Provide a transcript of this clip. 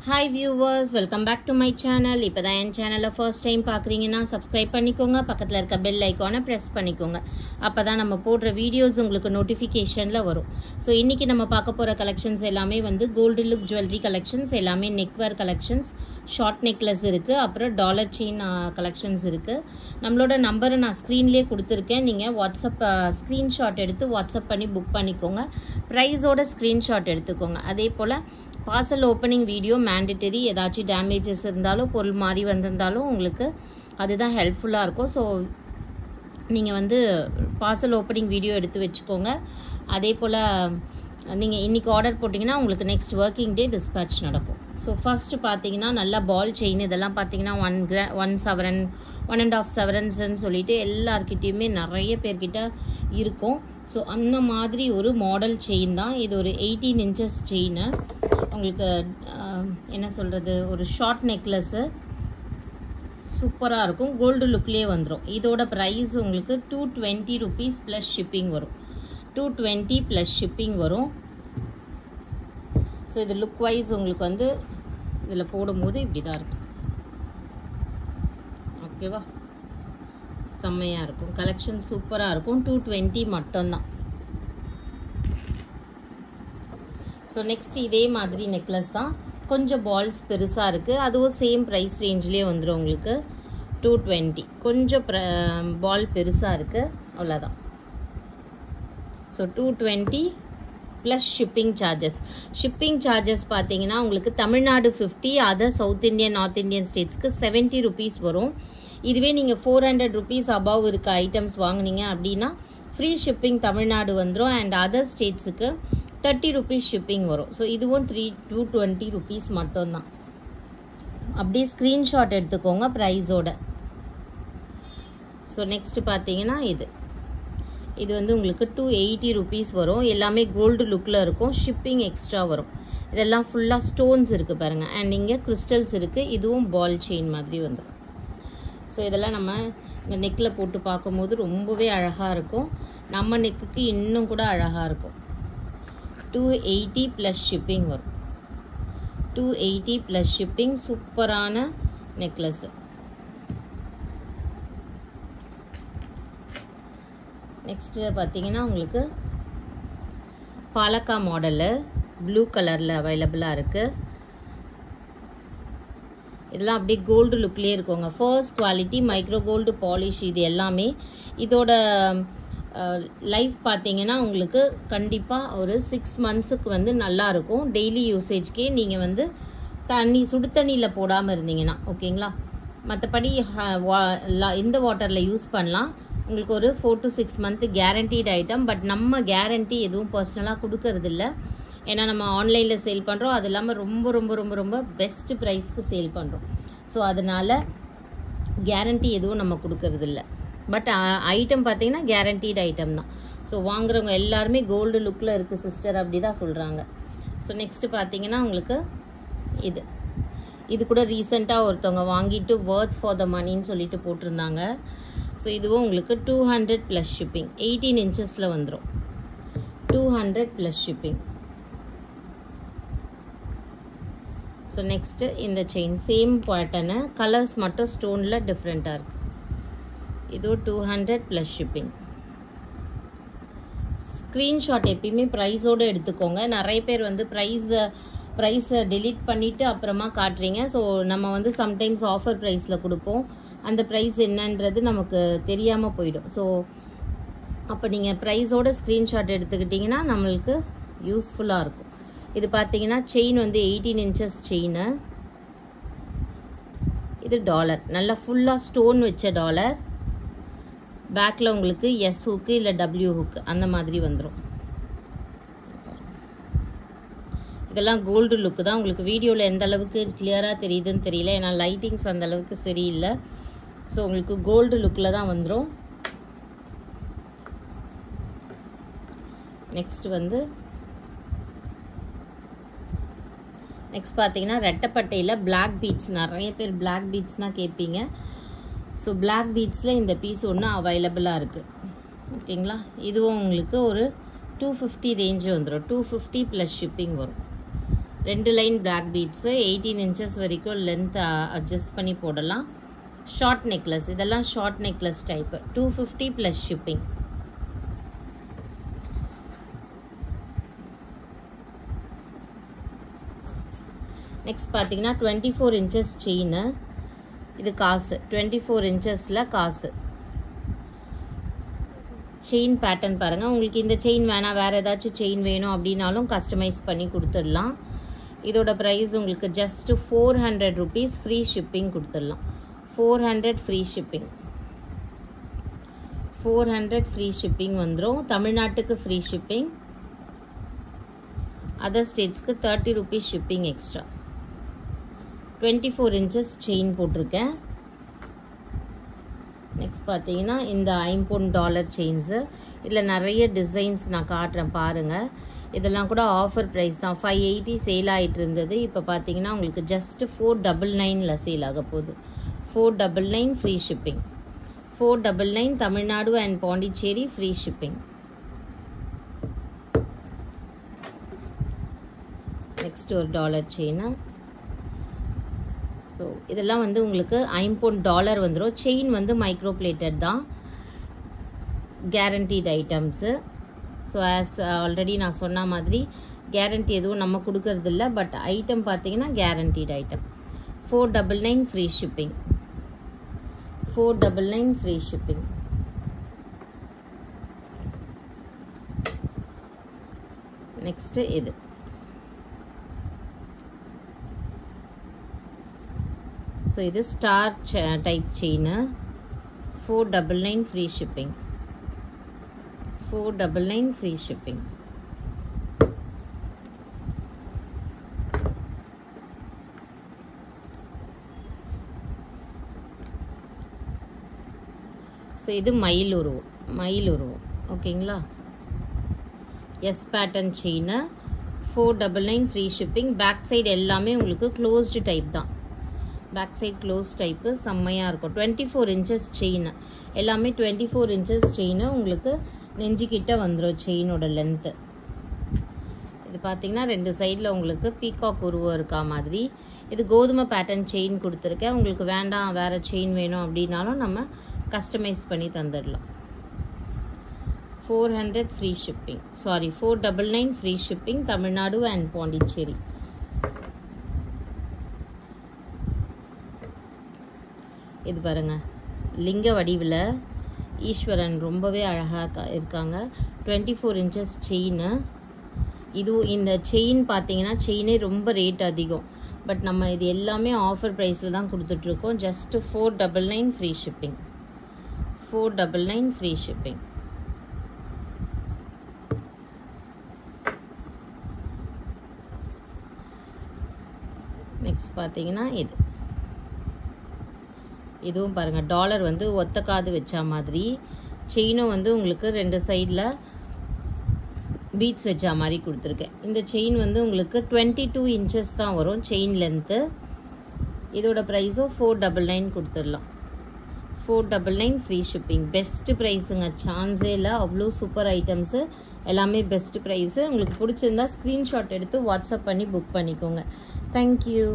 Hi viewers, welcome back to my channel. இப்போ தான் என் சேனலை ஃபர்ஸ்ட் டைம் பார்க்குறீங்கன்னா சப்ஸ்கிரைப் பண்ணிக்கோங்க, பக்கத்தில் இருக்க பெல் ஐக்கானை ப்ரெஸ் பண்ணிக்கோங்க. அப்போ தான் நம்ம போடுற வீடியோஸ் உங்களுக்கு நோட்டிஃபிகேஷனில் வரும். ஸோ இன்றைக்கி நம்ம பார்க்க போகிற கலெக்ஷன்ஸ் எல்லாமே வந்து கோல்டு லுக் ஜுவல்லரி கலெக்ஷன்ஸ், எல்லாமே நெக்வேர் கலெக்ஷன்ஸ், ஷார்ட் நெக்லஸ் இருக்குது, அப்புறம் டாலர் செயின் கலெக்ஷன்ஸ் இருக்குது. நம்மளோட நம்பரை நான் ஸ்க்ரீன்லேயே கொடுத்துருக்கேன். நீங்கள் வாட்ஸ்அப் ஸ்க்ரீன்ஷாட் எடுத்து வாட்ஸ்அப் பண்ணி புக் பண்ணிக்கோங்க. ப்ரைஸோட ஸ்க்ரீன்ஷாட் எடுத்துக்கோங்க. அதே போல் பார்சல் ஓப்பனிங் வீடியோ மேண்டட்டரி. ஏதாச்சும் டேமேஜஸ் இருந்தாலும் பொருள் மாறி வந்திருந்தாலும் உங்களுக்கு அதுதான் ஹெல்ப்ஃபுல்லாக இருக்கும். ஸோ நீங்கள் வந்து பார்சல் ஓப்பனிங் வீடியோ எடுத்து வச்சுக்கோங்க. அதே போல் நீங்கள் இன்றைக்கி ஆர்டர் போட்டிங்கன்னா உங்களுக்கு நெக்ஸ்ட் ஒர்க்கிங் டே டிஸ்பேட்ச் நடக்கும். ஸோ ஃபஸ்ட்டு பார்த்தீங்கன்னா நல்லா பால் செயின், இதெல்லாம் பார்த்தீங்கன்னா 1 சவரன் 1.5 சவரன்ஸ்ன்னு சொல்லிட்டு எல்லார்கிட்டையுமே நிறைய பேர்கிட்ட இருக்கும். ஸோ அந்த மாதிரி ஒரு மாடல் செயின் தான் இது. ஒரு 18 இன்ச்சஸ் செயின். உங்களுக்கு என்ன சொல்கிறது, ஒரு ஷார்ட் நெக்லஸ்ஸு சூப்பராக இருக்கும். கோல்டு லுக்லேயே வந்துடும். இதோட ப்ரைஸ் உங்களுக்கு 220 rupees ப்ளஸ் ஷிப்பிங் வரும். 220 ப்ளஸ் ஷிப்பிங் வரும். ஸோ இது லுக் வைஸ் உங்களுக்கு வந்து இதில் போடும்போது இப்படி தான் இருக்கும். ஓகேவா, செம்மையாக இருக்கும். கலெக்ஷன் சூப்பராக இருக்கும். 220 மட்டும்தான். ஸோ நெக்ஸ்ட் இதே மாதிரி நெக்லஸ் தான், கொஞ்சம் பால்ஸ் பெருசாக இருக்குது. அதுவும் சேம் ப்ரைஸ் ரேஞ்சிலே வந்துடும் உங்களுக்கு. 220, கொஞ்சம் பால் பெருசாக இருக்குது, அவ்வளோதான். So 220 plus shipping charges. Shipping charges பார்த்தீங்கன்னா உங்களுக்கு Tamil Nadu 50, other South Indian North Indian ஸ்டேட்ஸ்க்கு 70 rupees வரும். இதுவே நீங்கள் 400 rupees அபவ் இருக்க ஐட்டம்ஸ் வாங்கினீங்க அப்படின்னா ஃப்ரீ ஷிப்பிங் தமிழ்நாடு வந்துடும். அண்ட் அதர் ஸ்டேட்ஸுக்கு 30 rupees ஷிப்பிங் வரும். ஸோ இதுவும் 220 rupees மட்டும்தான். அப்படியே ஸ்க்ரீன்ஷாட் எடுத்துக்கோங்க ப்ரைஸோட. ஸோ நெக்ஸ்ட் பார்த்தீங்கன்னா இது வந்து உங்களுக்கு 280 rupees வரும். எல்லாமே கோல்டு லுக்கில் இருக்கும். ஷிப்பிங் எக்ஸ்ட்ரா வரும். இதெல்லாம் ஃபுல்லாக ஸ்டோன்ஸ் இருக்குது பாருங்கள். அண்ட் இங்கே கிறிஸ்டல்ஸ் இருக்குது. இதுவும் பால் செயின் மாதிரி வந்துடும். ஸோ இதெல்லாம் நம்ம இந்த நெக்கில் போட்டு பார்க்கும்போது ரொம்பவே அழகாக இருக்கும். நம்ம நெக்குக்கு இன்னும் கூட அழகாக இருக்கும். 280 ப்ளஸ் ஷிப்பிங் வரும். 280 ப்ளஸ் ஷிப்பிங். சூப்பரான நெக்லஸ்ஸு. நெக்ஸ்ட்டு பார்த்தீங்கன்னா உங்களுக்கு பாலக்கா மாடலு ப்ளூ கலரில் அவைலபிளாக இருக்குது. இதெல்லாம் அப்படியே கோல்டு லுக்லேயே இருக்குங்க. First quality micro gold polish. இது எல்லாமே இதோட லைஃப் பார்த்தீங்கன்னா உங்களுக்கு கண்டிப்பாக ஒரு 6 monthsக்கு வந்து நல்லாயிருக்கும். டெய்லி யூசேஜ்க்கே நீங்கள் வந்து சுடு தண்ணியில் போடாமல் இருந்தீங்கன்னா ஓகேங்களா. மற்றபடி இந்த வாட்டரில் யூஸ் பண்ணலாம். உங்களுக்கு ஒரு 4 to 6 month guaranteed item. But நம்ம கேரண்டி எதுவும் பர்சனலாக கொடுக்கறதில்ல. ஏன்னா நம்ம ஆன்லைனில் சேல் பண்ணுறோம். அது இல்லாமல் ரொம்ப ரொம்ப ரொம்ப ரொம்ப பெஸ்ட் ப்ரைஸ்க்கு சேல் பண்ணுறோம். ஸோ அதனால் கேரண்டி எதுவும் நம்ம கொடுக்கறதில்ல. பட் ஐட்டம் பார்த்தீங்கன்னா கேரண்டீட் ஐட்டம் தான். ஸோ வாங்குறவங்க எல்லாருமே கோல்டு லுக்கில் இருக்குது சிஸ்டர் அப்படி தான் சொல்கிறாங்க. ஸோ நெக்ஸ்ட்டு பார்த்தீங்கன்னா உங்களுக்கு இது கூட ரீசெண்டாக ஒருத்தவங்க வாங்கிட்டு வர்த் ஃபார் த மணின்னு சொல்லிட்டு போட்டிருந்தாங்க. ஸோ இதுவும் உங்களுக்கு 200 ப்ளஸ் ஷிப்பிங். 18 inchஸில் வந்துடும். 200 ப்ளஸ் ஷிப்பிங். ஸோ நெக்ஸ்ட்டு இந்த செயின் சேம் பேட்டர்னு, கலர்ஸ் மட்டும் ஸ்டோனில் டிஃப்ரெண்ட்டாக இருக்குது. இதுவும் 200 ப்ளஸ் ஷிப்பிங். ஸ்க்ரீன்ஷாட் எப்பயுமே ப்ரைஸோடு எடுத்துக்கோங்க. நிறைய பேர் வந்து ப்ரைஸை டெலீட் பண்ணிவிட்டு அப்புறமா காட்டுறீங்க. ஸோ நம்ம வந்து சம்டைம்ஸ் ஆஃபர் ப்ரைஸில் கொடுப்போம். அந்த ப்ரைஸ் என்னன்றது நமக்கு தெரியாமல் போயிடும். ஸோ அப்போ நீங்கள் ப்ரைஸோட ஸ்க்ரீன்ஷாட் எடுத்துக்கிட்டிங்கன்னா நம்மளுக்கு யூஸ்ஃபுல்லாக இருக்கும். இது பார்த்தீங்கன்னா செயின் வந்து 18 inches செயினு. இது டாலர், நல்லா ஃபுல்லாக ஸ்டோன் வச்ச டாலர். பேக்கில் உங்களுக்கு எஸ் ஹுக்கு இல்லை டபிள்யூ ஹுக்கு அந்த மாதிரி வந்துடும். இதெல்லாம் கோல்டு லுக்கு தான். உங்களுக்கு வீடியோவில் எந்த அளவுக்கு கிளியராக தெரியுதுன்னு தெரியல, ஏன்னா லைட்டிங்ஸ் அந்த அளவுக்கு சரியில்லை. ஸோ உங்களுக்கு கோல்டு லுக்கில் தான் வந்துடும். நெக்ஸ்ட் பார்த்தீங்கன்னா ரெட்டப்பட்டையில் பிளாக் பீட்ஸ். நிறைய பேர் பிளாக் பீட்ஸ்னால் கேட்பீங்க. ஸோ பிளாக் பீட்ஸில் இந்த பீஸ் ஒன்று அவைலபிளாக இருக்குது. ஓகேங்களா. இதுவும் உங்களுக்கு ஒரு 250 ரேஞ்சு வந்துடும். 250 ப்ளஸ் ஷிப்பிங் வரும். 2 லைன் black beads 18 inches வரைக்கும் length adjust பண்ணி போடலாம். ஷார்ட் நெக்லஸ், இதெல்லாம் short necklace type. 250 plus shipping. Next பார்த்தீங்கன்னா 24 inches செயின். இது காசு 24 inchesல காசு. செயின் பேட்டர்ன் பாருங்கள். உங்களுக்கு இந்த செயின் வேணாம், வேறு ஏதாச்சும் செயின் வேணும் அப்படின்னாலும் கஸ்டமைஸ் பண்ணி கொடுத்துடலாம். இதோட ப்ரைஸ் உங்களுக்கு ஜஸ்ட் 400 rupees ஃப்ரீ ஷிப்பிங் கொடுத்துடலாம். 400 ஃப்ரீ ஷிப்பிங். 400 ஃப்ரீ ஷிப்பிங் வந்துடும். தமிழ்நாட்டுக்கு ஃப்ரீ ஷிப்பிங், அதர் ஸ்டேட்ஸ்க்கு 30 rupees shipping extra. 24 inches chain போட்டிருக்கேன். நெக்ஸ்ட் பார்த்தீங்கன்னா இந்த $50 செயின்ஸு. இதில் நிறைய டிசைன்ஸ் நான் காட்டுறேன் பாருங்கள். இதெல்லாம் கூட ஆஃபர் ப்ரைஸ் தான். 580 சேல் ஆகிட்டு இருந்தது. இப்போ பார்த்தீங்கன்னா உங்களுக்கு ஜஸ்ட் 499 சேல் ஆக போகுது. 499 free shipping. 499 Tamil Nadu and Pondicherry free shipping. Next ஒரு டாலர் செயினா. ஸோ இதெல்லாம் வந்து உங்களுக்கு $50 வந்துடும். செயின் வந்து மைக்ரோ பிளேட்டட் தான், guaranteed items. So as already நான் சொன்ன மாதிரி கேரண்டி எதுவும் நம்ம கொடுக்கறது இல்லை. பட் ஐட்டம் பார்த்தீங்கன்னா guaranteed item. 499 free shipping. 499 free shipping. Next இது ஸோ இது star type chain. 499 free shipping. 499 free shipping. So இது மயில் உருவம் ஓகேங்களா. S pattern chain. 499 free shipping. Back side எல்லாமே உங்களுக்கு க்ளோஸ்டு டைப் தான். பேக் சைட் க்ளோஸ் டைப்பு செம்மையாக இருக்கும். 24 inches செயின். எல்லாமே 24 inches செயின். உங்களுக்கு நெஞ்சுக்கிட்ட வந்துடும் செயினோட லென்த்து. இது பார்த்தீங்கன்னா 2 சைடில் உங்களுக்கு பீகாக் உருவம் இருக்கா மாதிரி. இது கோதுமை பேட்டர்ன் செயின் கொடுத்துருக்கேன். உங்களுக்கு வேண்டாம் வேறு செயின் வேணும் அப்படின்னாலும் நம்ம கஸ்டமைஸ் பண்ணி தந்துடலாம். 400 free shipping. Sorry 499 free shipping Tamil Nadu and Pondicherry. இது பாருங்க, லிங்க வடிவில் ஈஸ்வரன் ரொம்பவே அழகாக இருக்காங்க. 24 inches செயின். இதுவும் இந்த செயின் பார்த்தீங்கன்னா செயினே ரொம்ப ரேட் அதிகம். பட் நம்ம இது எல்லாமே ஆஃபர் ப்ரைஸில் தான் கொடுத்துட்ருக்கோம். Just 499 free shipping. 499 free shipping. Next பார்த்தீங்கன்னா இதுவும் பாருங்கள். டாலர் வந்து ஒத்த காது வச்சா மாதிரி. செயினும் வந்து உங்களுக்கு 2 சைடில் பீட்ஸ் வச்சா மாதிரி கொடுத்துருக்கேன். இந்த செயின் வந்து உங்களுக்கு 22 inches தான் வரும் செயின் லென்த்து. இதோட ப்ரைஸும் 499 கொடுத்துடலாம். 499 ஃப்ரீ ஷிப்பிங். பெஸ்ட்டு ப்ரைஸுங்க, சான்ஸே இல்லை. அவ்வளோ சூப்பர் ஐட்டம்ஸு, எல்லாமே பெஸ்ட்டு ப்ரைஸு. உங்களுக்கு பிடிச்சிருந்தா ஸ்க்ரீன்ஷாட் எடுத்து வாட்ஸ்அப் பண்ணி புக் பண்ணிக்கோங்க. தேங்க்யூ.